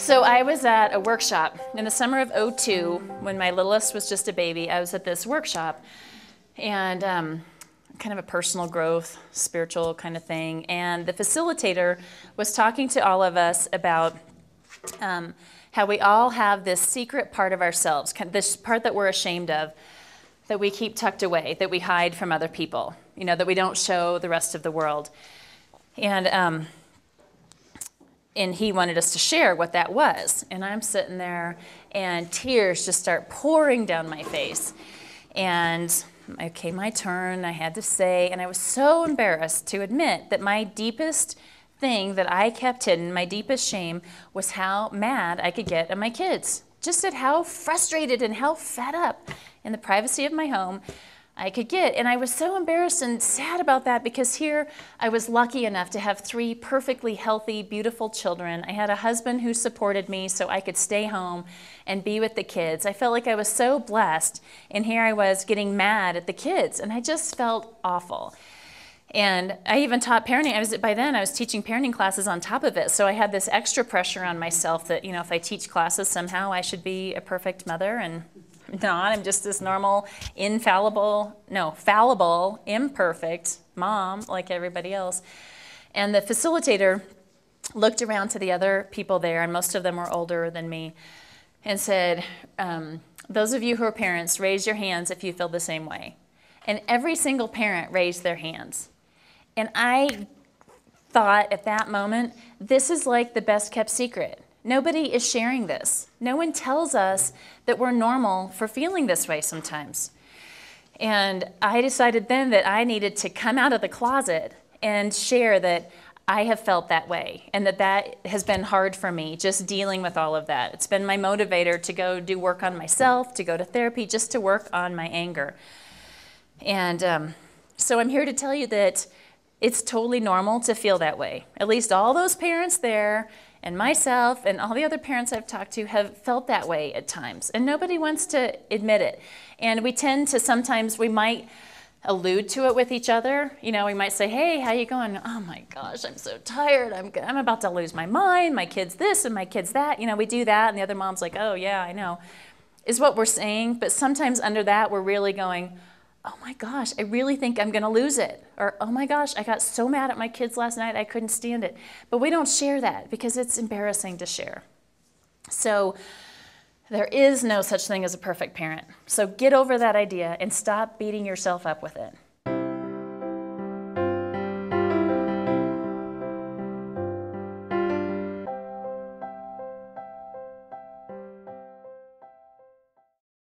So I was at a workshop in the summer of '02 when my littlest was just a baby. I was at this workshop and kind of a personal growth, spiritual kind of thing. And the facilitator was talking to all of us about how we all have this secret part of ourselves, this part that we're ashamed of, that we keep tucked away, that we hide from other people, you know, that we don't show the rest of the world. And he wanted us to share what that was. And I'm sitting there and tears just start pouring down my face. And okay, my turn, I had to say, and I was so embarrassed to admit that my deepest thing that I kept hidden, my deepest shame, was how mad I could get at my kids. Just at how frustrated and how fed up in the privacy of my home I could get. And I was so embarrassed and sad about that because here I was lucky enough to have 3 perfectly healthy, beautiful children. I had a husband who supported me so I could stay home and be with the kids. I felt like I was so blessed, and here I was getting mad at the kids, and I just felt awful. And I even taught parenting. By then I was teaching parenting classes on top of it, so I had this extra pressure on myself that, you know, if I teach classes somehow I should be a perfect mother, and not. I'm just this normal, fallible, imperfect mom like everybody else. And the facilitator looked around to the other people there, and most of them were older than me, and said, those of you who are parents, raise your hands if you feel the same way. And every single parent raised their hands. And I thought at that moment, this is like the best kept secret. Nobody is sharing this. No one tells us that we're normal for feeling this way sometimes. And I decided then that I needed to come out of the closet and share that I have felt that way, and that has been hard for me, just dealing with all of that. It's been my motivator to go do work on myself, to go to therapy, just to work on my anger. And so I'm here to tell you that it's totally normal to feel that way. At least all those parents there and myself and all the other parents I've talked to have felt that way at times, and nobody wants to admit it. And we tend to sometimes, we might allude to it with each other. You know, we might say, hey, how you going? Oh my gosh, I'm so tired. I'm about to lose my mind. My kid's this and my kid's that. You know, we do that, and the other mom's like, oh yeah, I know, is what we're saying. But sometimes under that, we're really going, oh my gosh, I really think I'm going to lose it. Or, oh my gosh, I got so mad at my kids last night, I couldn't stand it. But we don't share that because it's embarrassing to share. So there is no such thing as a perfect parent. So get over that idea and stop beating yourself up with it.